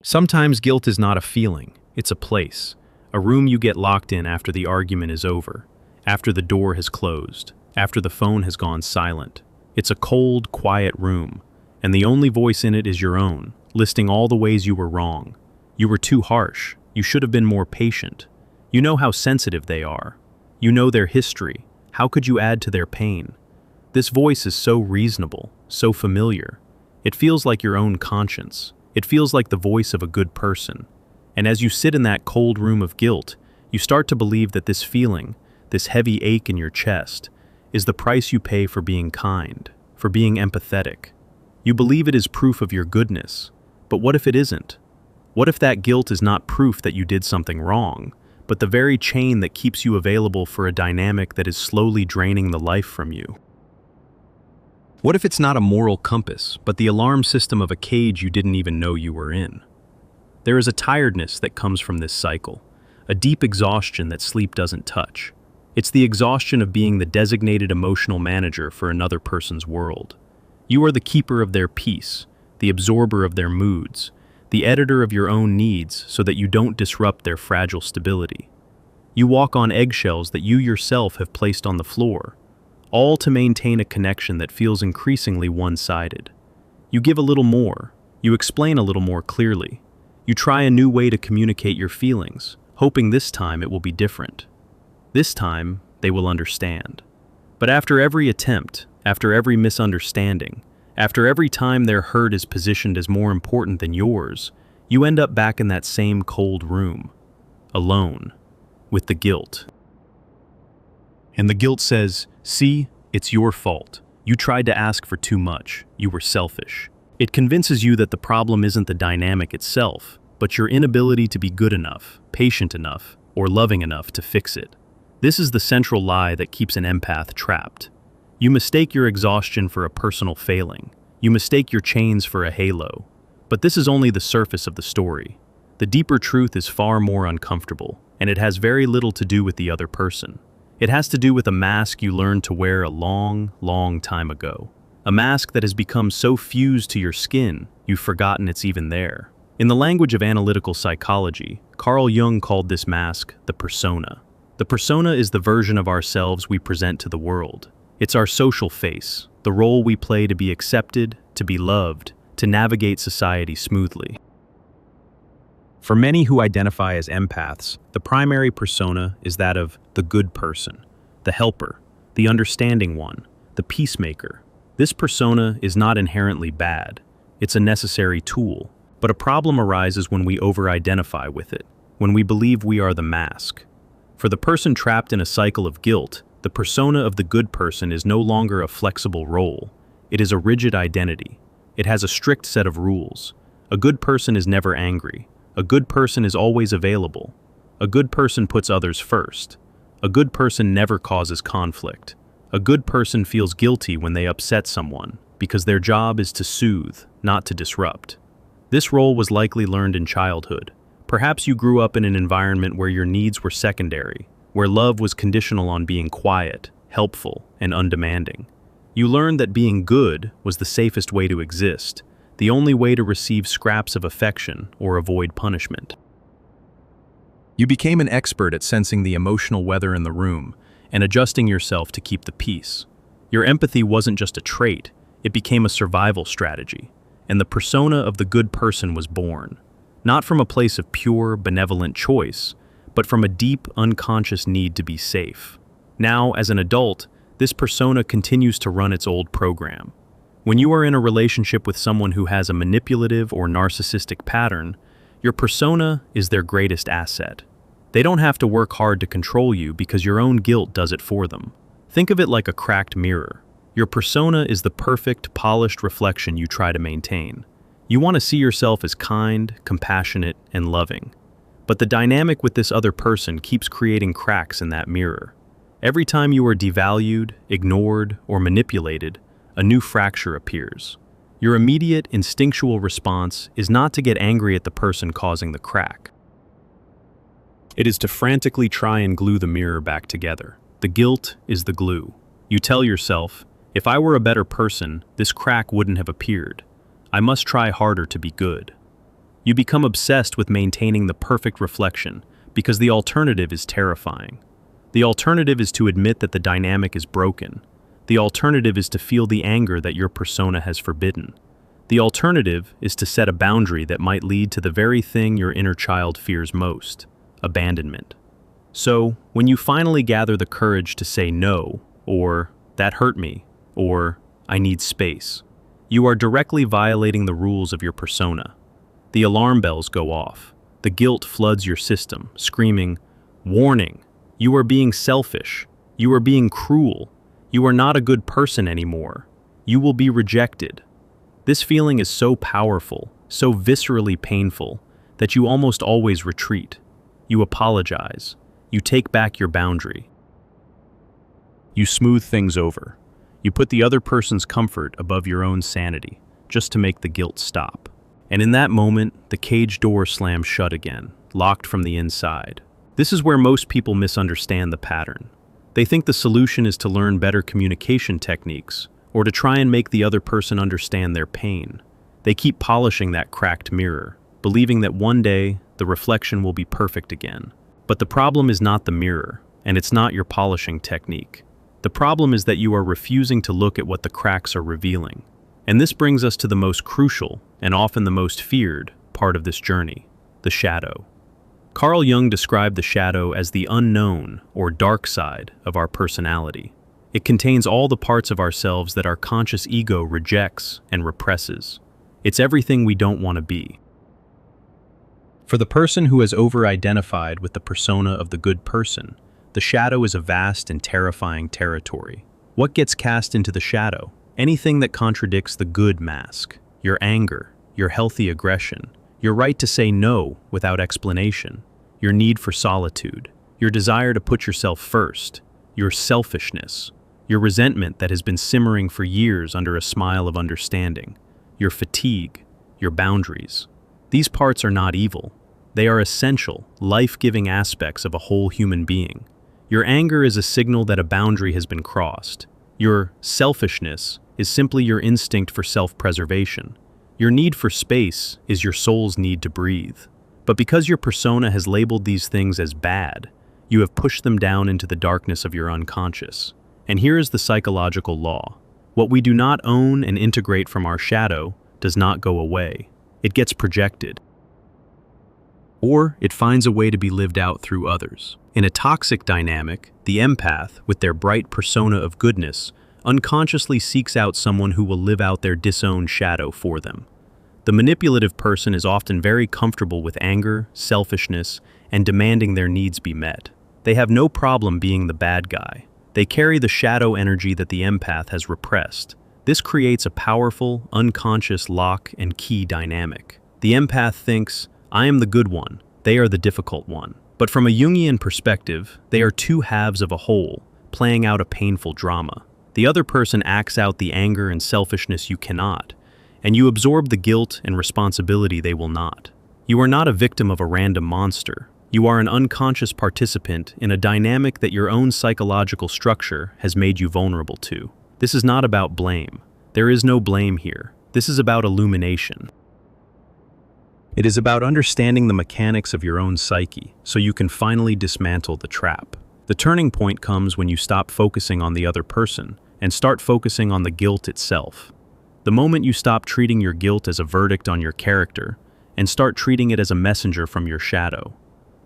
Sometimes guilt is not a feeling, it's a place. A room you get locked in after the argument is over, after the door has closed, after the phone has gone silent. It's a cold, quiet room, and the only voice in it is your own, listing all the ways you were wrong. You were too harsh. You should have been more patient. You know how sensitive they are. You know their history. How could you add to their pain? This voice is so reasonable, so familiar. It feels like your own conscience. It feels like the voice of a good person. And as you sit in that cold room of guilt, you start to believe that this feeling, this heavy ache in your chest, is the price you pay for being kind, for being empathetic. You believe it is proof of your goodness. But what if it isn't? What if that guilt is not proof that you did something wrong, but the very chain that keeps you available for a dynamic that is slowly draining the life from you? What if it's not a moral compass, but the alarm system of a cage you didn't even know you were in? There is a tiredness that comes from this cycle, a deep exhaustion that sleep doesn't touch. It's the exhaustion of being the designated emotional manager for another person's world. You are the keeper of their peace, the absorber of their moods, the editor of your own needs so that you don't disrupt their fragile stability. You walk on eggshells that you yourself have placed on the floor, all to maintain a connection that feels increasingly one-sided. You give a little more, you explain a little more clearly, you try a new way to communicate your feelings, hoping this time it will be different. This time, they will understand. But after every attempt, after every misunderstanding, after every time their hurt is positioned as more important than yours, you end up back in that same cold room, alone, with the guilt. And the guilt says, "See, it's your fault. You tried to ask for too much. You were selfish." It convinces you that the problem isn't the dynamic itself, but your inability to be good enough, patient enough, or loving enough to fix it. This is the central lie that keeps an empath trapped. You mistake your exhaustion for a personal failing. You mistake your chains for a halo. But this is only the surface of the story. The deeper truth is far more uncomfortable, and it has very little to do with the other person. It has to do with a mask you learned to wear a long, long time ago. A mask that has become so fused to your skin, you've forgotten it's even there. In the language of analytical psychology, Carl Jung called this mask the persona. The persona is the version of ourselves we present to the world. It's our social face, the role we play to be accepted, to be loved, to navigate society smoothly. For many who identify as empaths, the primary persona is that of the good person, the helper, the understanding one, the peacemaker. This persona is not inherently bad. It's a necessary tool, but a problem arises when we over-identify with it, when we believe we are the mask. For the person trapped in a cycle of guilt, the persona of the good person is no longer a flexible role. It is a rigid identity. It has a strict set of rules. A good person is never angry. A good person is always available. A good person puts others first. A good person never causes conflict. A good person feels guilty when they upset someone, because their job is to soothe, not to disrupt. This role was likely learned in childhood. Perhaps you grew up in an environment where your needs were secondary, where love was conditional on being quiet, helpful, and undemanding. You learned that being good was the safest way to exist, the only way to receive scraps of affection or avoid punishment. You became an expert at sensing the emotional weather in the room and adjusting yourself to keep the peace. Your empathy wasn't just a trait, it became a survival strategy, and the persona of the good person was born, not from a place of pure, benevolent choice, but from a deep, unconscious need to be safe. Now, as an adult, this persona continues to run its old program. When you are in a relationship with someone who has a manipulative or narcissistic pattern, your persona is their greatest asset. They don't have to work hard to control you because your own guilt does it for them. Think of it like a cracked mirror. Your persona is the perfect, polished reflection you try to maintain. You want to see yourself as kind, compassionate, and loving. But the dynamic with this other person keeps creating cracks in that mirror. Every time you are devalued, ignored, or manipulated, a new fracture appears. Your immediate, instinctual response is not to get angry at the person causing the crack. It is to frantically try and glue the mirror back together. The guilt is the glue. You tell yourself, if I were a better person, this crack wouldn't have appeared. I must try harder to be good. You become obsessed with maintaining the perfect reflection because the alternative is terrifying. The alternative is to admit that the dynamic is broken. The alternative is to feel the anger that your persona has forbidden. The alternative is to set a boundary that might lead to the very thing your inner child fears most: abandonment. So, when you finally gather the courage to say no, or "that hurt me," or "I need space," you are directly violating the rules of your persona. The alarm bells go off. The guilt floods your system, screaming, "Warning! You are being selfish. You are being cruel. You are not a good person anymore. You will be rejected." This feeling is so powerful, so viscerally painful, that you almost always retreat. You apologize. You take back your boundary. You smooth things over. You put the other person's comfort above your own sanity, just to make the guilt stop. And in that moment, the cage door slams shut again, locked from the inside. This is where most people misunderstand the pattern. They think the solution is to learn better communication techniques, or to try and make the other person understand their pain. They keep polishing that cracked mirror, believing that one day the reflection will be perfect again. But the problem is not the mirror, and it's not your polishing technique. The problem is that you are refusing to look at what the cracks are revealing. And this brings us to the most crucial, and often the most feared, part of this journey: the shadow. Carl Jung described the shadow as the unknown, or dark side, of our personality. It contains all the parts of ourselves that our conscious ego rejects and represses. It's everything we don't want to be. For the person who has over-identified with the persona of the good person, the shadow is a vast and terrifying territory. What gets cast into the shadow? Anything that contradicts the good mask: your anger, your healthy aggression, your right to say no without explanation, your need for solitude, your desire to put yourself first, your selfishness, your resentment that has been simmering for years under a smile of understanding, your fatigue, your boundaries. These parts are not evil. They are essential, life-giving aspects of a whole human being. Your anger is a signal that a boundary has been crossed. Your selfishness is simply your instinct for self-preservation. Your need for space is your soul's need to breathe. But because your persona has labeled these things as bad, you have pushed them down into the darkness of your unconscious. And here is the psychological law: what we do not own and integrate from our shadow does not go away. It gets projected. Or it finds a way to be lived out through others. In a toxic dynamic, the empath, with their bright persona of goodness, unconsciously seeks out someone who will live out their disowned shadow for them. The manipulative person is often very comfortable with anger, selfishness, and demanding their needs be met. They have no problem being the bad guy. They carry the shadow energy that the empath has repressed. This creates a powerful, unconscious lock and key dynamic. The empath thinks, "I am the good one, they are the difficult one." But from a Jungian perspective, they are two halves of a whole, playing out a painful drama. The other person acts out the anger and selfishness you cannot, and you absorb the guilt and responsibility they will not. You are not a victim of a random monster. You are an unconscious participant in a dynamic that your own psychological structure has made you vulnerable to. This is not about blame. There is no blame here. This is about illumination. It is about understanding the mechanics of your own psyche, so you can finally dismantle the trap. The turning point comes when you stop focusing on the other person and start focusing on the guilt itself. The moment you stop treating your guilt as a verdict on your character and start treating it as a messenger from your shadow.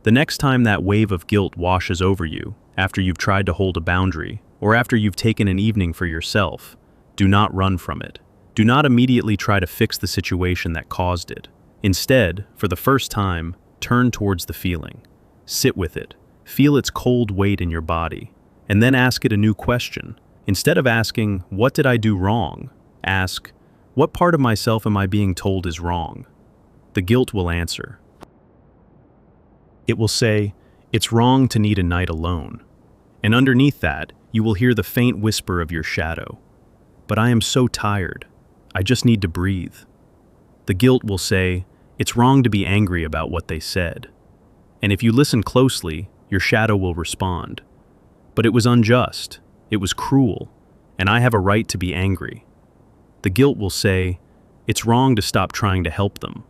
The next time that wave of guilt washes over you, after you've tried to hold a boundary, or after you've taken an evening for yourself, do not run from it. Do not immediately try to fix the situation that caused it. Instead, for the first time, turn towards the feeling. Sit with it. Feel its cold weight in your body. And then ask it a new question. Instead of asking, "What did I do wrong?" ask, "What part of myself am I being told is wrong?" The guilt will answer. It will say, "It's wrong to need a night alone." And underneath that, you will hear the faint whisper of your shadow. "But I am so tired. I just need to breathe." The guilt will say, "It's wrong to be angry about what they said." And if you listen closely, your shadow will respond, "But it was unjust, it was cruel, and I have a right to be angry." The guilt will say, "It's wrong to stop trying to help them."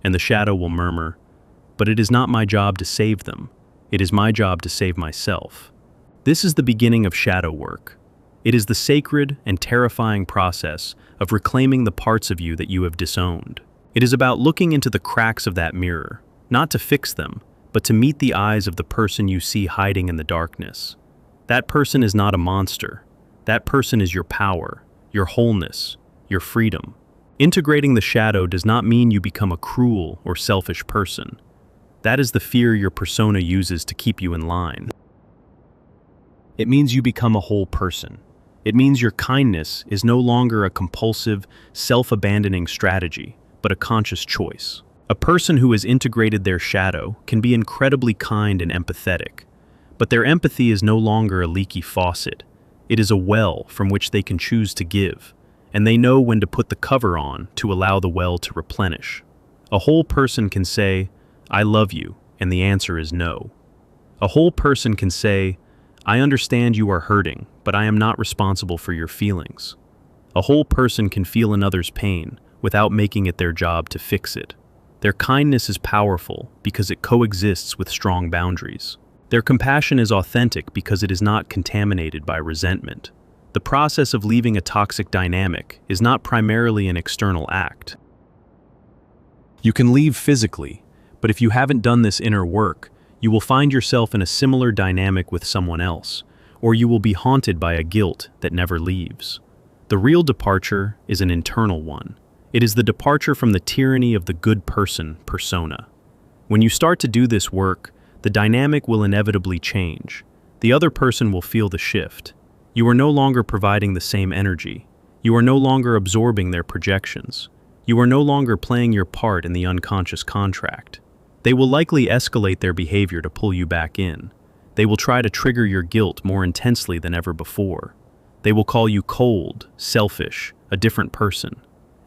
and the shadow will murmur, "But it is not my job to save them. It is my job to save myself." This is the beginning of shadow work. It is the sacred and terrifying process of reclaiming the parts of you that you have disowned. It is about looking into the cracks of that mirror, not to fix them, but to meet the eyes of the person you see hiding in the darkness. That person is not a monster. That person is your power, your wholeness, your freedom. Integrating the shadow does not mean you become a cruel or selfish person. That is the fear your persona uses to keep you in line. It means you become a whole person. It means your kindness is no longer a compulsive, self-abandoning strategy, but a conscious choice. A person who has integrated their shadow can be incredibly kind and empathetic, but their empathy is no longer a leaky faucet. It is a well from which they can choose to give, and they know when to put the cover on to allow the well to replenish. A whole person can say, "I love you," and the answer is no. A whole person can say, "I understand you are hurting, but I am not responsible for your feelings." A whole person can feel another's pain without making it their job to fix it. Their kindness is powerful because it coexists with strong boundaries. Their compassion is authentic because it is not contaminated by resentment. The process of leaving a toxic dynamic is not primarily an external act. You can leave physically, but if you haven't done this inner work, you will find yourself in a similar dynamic with someone else, or you will be haunted by a guilt that never leaves. The real departure is an internal one. It is the departure from the tyranny of the good person persona. When you start to do this work, the dynamic will inevitably change. The other person will feel the shift. You are no longer providing the same energy. You are no longer absorbing their projections. You are no longer playing your part in the unconscious contract. They will likely escalate their behavior to pull you back in. They will try to trigger your guilt more intensely than ever before. They will call you cold, selfish, a different person.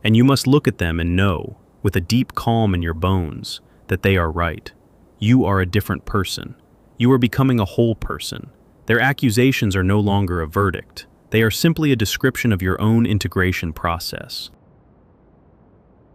And you must look at them and know, with a deep calm in your bones, that they are right. You are a different person. You are becoming a whole person. Their accusations are no longer a verdict. They are simply a description of your own integration process.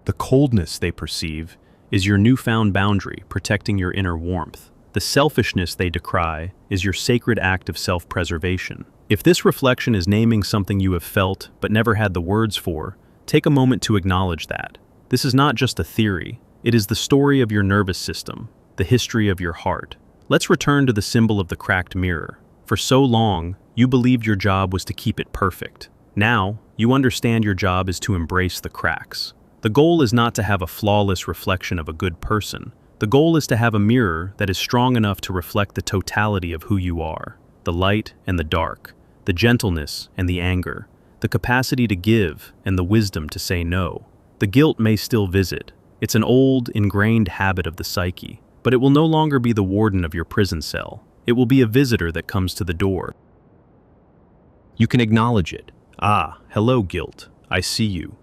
The coldness they perceive is your newfound boundary protecting your inner warmth. The selfishness they decry is your sacred act of self-preservation. If this reflection is naming something you have felt but never had the words for, take a moment to acknowledge that. This is not just a theory. It is the story of your nervous system, the history of your heart. Let's return to the symbol of the cracked mirror. For so long, you believed your job was to keep it perfect. Now, you understand your job is to embrace the cracks. The goal is not to have a flawless reflection of a good person. The goal is to have a mirror that is strong enough to reflect the totality of who you are, the light and the dark, the gentleness and the anger, the capacity to give and the wisdom to say no. The guilt may still visit. It's an old, ingrained habit of the psyche, but it will no longer be the warden of your prison cell. It will be a visitor that comes to the door. You can acknowledge it. "Ah, hello, guilt. I see you.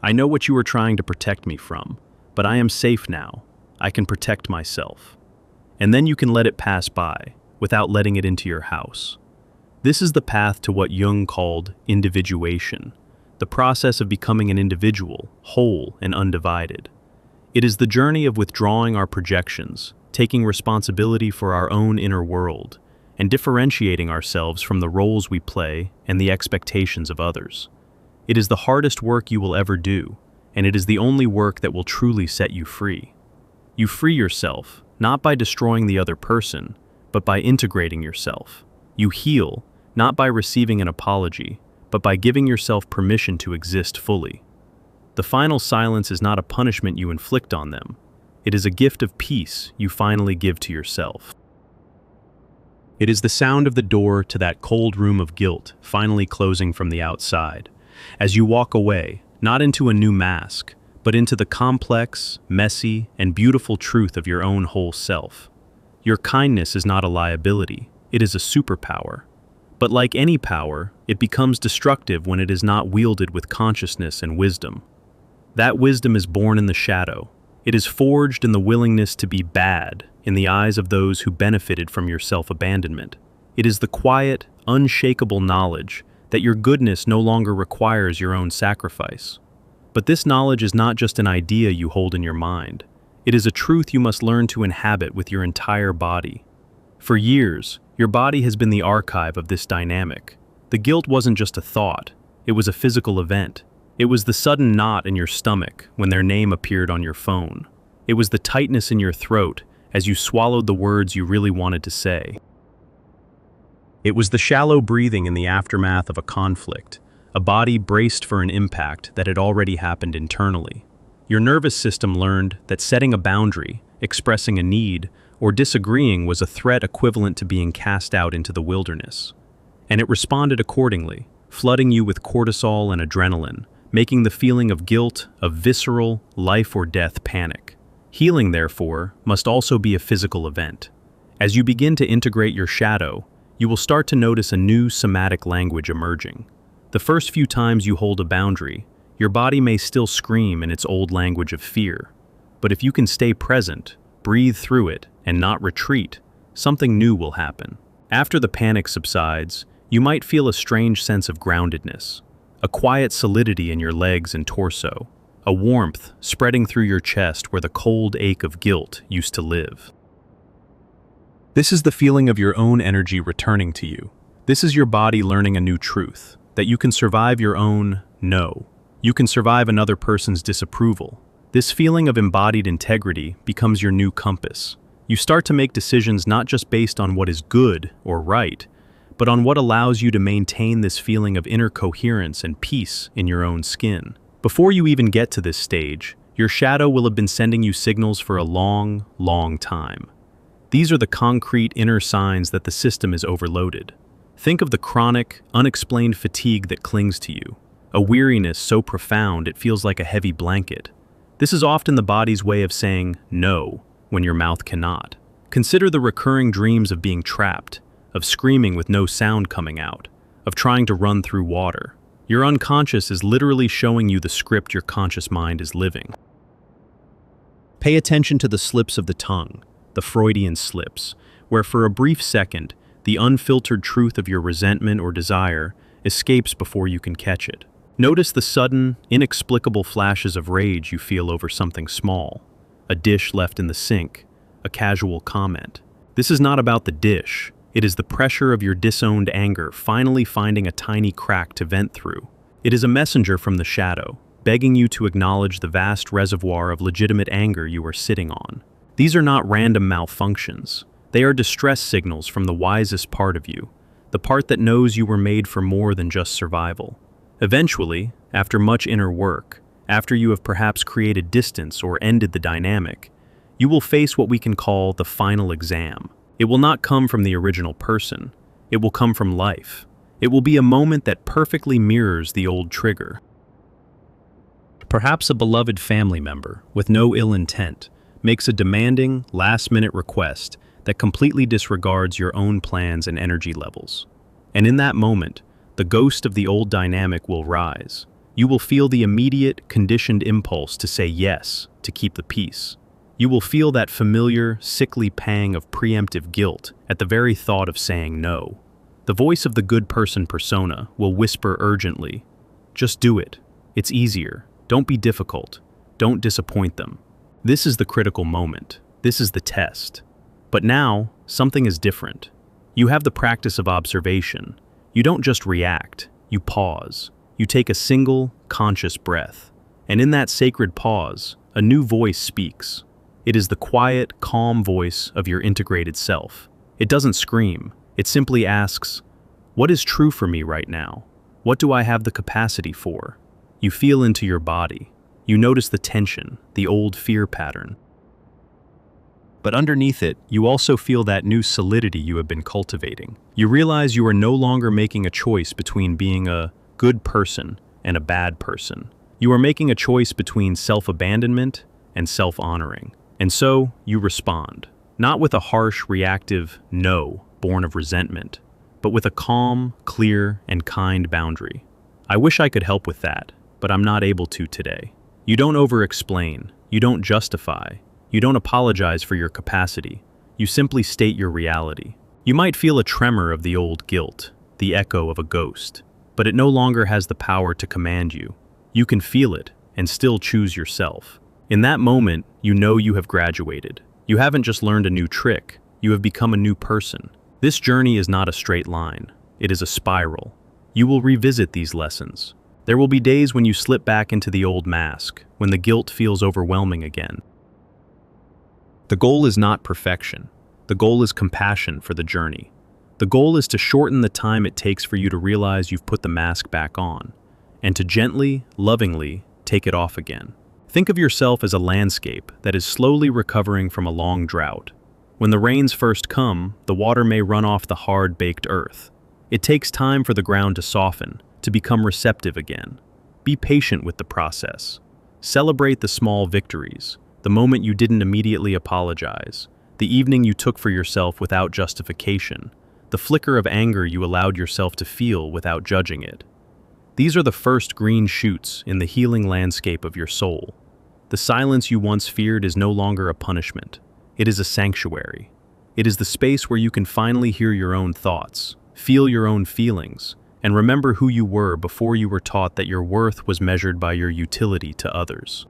I know what you were trying to protect me from, but I am safe now. I can protect myself." And then you can let it pass by, without letting it into your house. This is the path to what Jung called individuation, the process of becoming an individual, whole and undivided. It is the journey of withdrawing our projections, taking responsibility for our own inner world, and differentiating ourselves from the roles we play and the expectations of others. It is the hardest work you will ever do, and it is the only work that will truly set you free. You free yourself, not by destroying the other person, but by integrating yourself. You heal, not by receiving an apology, but by giving yourself permission to exist fully. The final silence is not a punishment you inflict on them. It is a gift of peace you finally give to yourself. It is the sound of the door to that cold room of guilt finally closing from the outside. As you walk away, not into a new mask, but into the complex, messy, and beautiful truth of your own whole self. Your kindness is not a liability, it is a superpower. But like any power, it becomes destructive when it is not wielded with consciousness and wisdom. That wisdom is born in the shadow. It is forged in the willingness to be bad in the eyes of those who benefited from your self-abandonment. It is the quiet, unshakable knowledge that your goodness no longer requires your own sacrifice. But this knowledge is not just an idea you hold in your mind. It is a truth you must learn to inhabit with your entire body. For years, your body has been the archive of this dynamic. The guilt wasn't just a thought, it was a physical event. It was the sudden knot in your stomach when their name appeared on your phone. It was the tightness in your throat as you swallowed the words you really wanted to say. It was the shallow breathing in the aftermath of a conflict, a body braced for an impact that had already happened internally. Your nervous system learned that setting a boundary, expressing a need, or disagreeing was a threat equivalent to being cast out into the wilderness. And it responded accordingly, flooding you with cortisol and adrenaline, making the feeling of guilt a visceral, life-or-death panic. Healing, therefore, must also be a physical event. As you begin to integrate your shadow, you will start to notice a new somatic language emerging. The first few times you hold a boundary, your body may still scream in its old language of fear. But if you can stay present, breathe through it, and not retreat, something new will happen. After the panic subsides, you might feel a strange sense of groundedness, a quiet solidity in your legs and torso, a warmth spreading through your chest where the cold ache of guilt used to live. This is the feeling of your own energy returning to you. This is your body learning a new truth, that you can survive your own no. You can survive another person's disapproval. This feeling of embodied integrity becomes your new compass. You start to make decisions not just based on what is good or right, but on what allows you to maintain this feeling of inner coherence and peace in your own skin. Before you even get to this stage, your shadow will have been sending you signals for a long, long time. These are the concrete inner signs that the system is overloaded. Think of the chronic, unexplained fatigue that clings to you, a weariness so profound it feels like a heavy blanket. This is often the body's way of saying no when your mouth cannot. Consider the recurring dreams of being trapped, of screaming with no sound coming out, of trying to run through water. Your unconscious is literally showing you the script your conscious mind is living. Pay attention to the slips of the tongue, the Freudian slips, where for a brief second, the unfiltered truth of your resentment or desire escapes before you can catch it. Notice the sudden, inexplicable flashes of rage you feel over something small, a dish left in the sink, a casual comment. This is not about the dish. It is the pressure of your disowned anger finally finding a tiny crack to vent through. It is a messenger from the shadow, begging you to acknowledge the vast reservoir of legitimate anger you are sitting on. These are not random malfunctions. They are distress signals from the wisest part of you, the part that knows you were made for more than just survival. Eventually, after much inner work, after you have perhaps created distance or ended the dynamic, you will face what we can call the final exam. It will not come from the original person. It will come from life. It will be a moment that perfectly mirrors the old trigger. Perhaps a beloved family member, with no ill intent, makes a demanding, last-minute request that completely disregards your own plans and energy levels. And in that moment, the ghost of the old dynamic will rise. You will feel the immediate, conditioned impulse to say yes, to keep the peace. You will feel that familiar, sickly pang of preemptive guilt at the very thought of saying no. The voice of the good person persona will whisper urgently, "Just do it. It's easier. Don't be difficult. Don't disappoint them." This is the critical moment. This is the test. But now, something is different. You have the practice of observation. You don't just react. You pause. You take a single, conscious breath. And in that sacred pause, a new voice speaks. It is the quiet, calm voice of your integrated self. It doesn't scream. It simply asks, "What is true for me right now? What do I have the capacity for?" You feel into your body. You notice the tension, the old fear pattern. But underneath it, you also feel that new solidity you have been cultivating. You realize you are no longer making a choice between being a good person and a bad person. You are making a choice between self-abandonment and self-honoring. And so, you respond, not with a harsh, reactive no born of resentment, but with a calm, clear, and kind boundary. I wish I could help with that, but I'm not able to today. You don't over-explain, you don't justify, you don't apologize for your capacity, you simply state your reality. You might feel a tremor of the old guilt, the echo of a ghost, but it no longer has the power to command you. You can feel it and still choose yourself. In that moment, you know you have graduated. You haven't just learned a new trick, you have become a new person. This journey is not a straight line. It is a spiral. You will revisit these lessons. There will be days when you slip back into the old mask, when the guilt feels overwhelming again. The goal is not perfection. The goal is compassion for the journey. The goal is to shorten the time it takes for you to realize you've put the mask back on, and to gently, lovingly take it off again. Think of yourself as a landscape that is slowly recovering from a long drought. When the rains first come, the water may run off the hard-baked earth. It takes time for the ground to soften, to become receptive again. Be patient with the process. Celebrate the small victories, the moment you didn't immediately apologize, the evening you took for yourself without justification, the flicker of anger you allowed yourself to feel without judging it. These are the first green shoots in the healing landscape of your soul. The silence you once feared is no longer a punishment. It is a sanctuary. It is the space where you can finally hear your own thoughts, feel your own feelings, and remember who you were before you were taught that your worth was measured by your utility to others.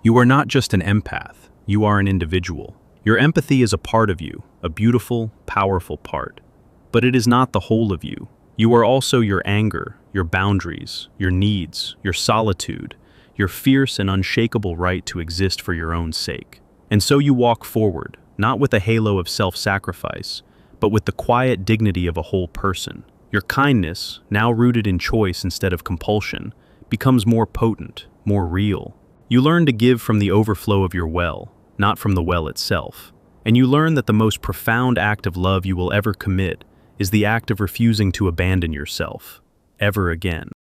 You are not just an empath, you are an individual. Your empathy is a part of you, a beautiful, powerful part. But it is not the whole of you. You are also your anger, your boundaries, your needs, your solitude, your fierce and unshakable right to exist for your own sake. And so you walk forward, not with a halo of self-sacrifice, but with the quiet dignity of a whole person. Your kindness, now rooted in choice instead of compulsion, becomes more potent, more real. You learn to give from the overflow of your well, not from the well itself. And you learn that the most profound act of love you will ever commit is the act of refusing to abandon yourself, ever again.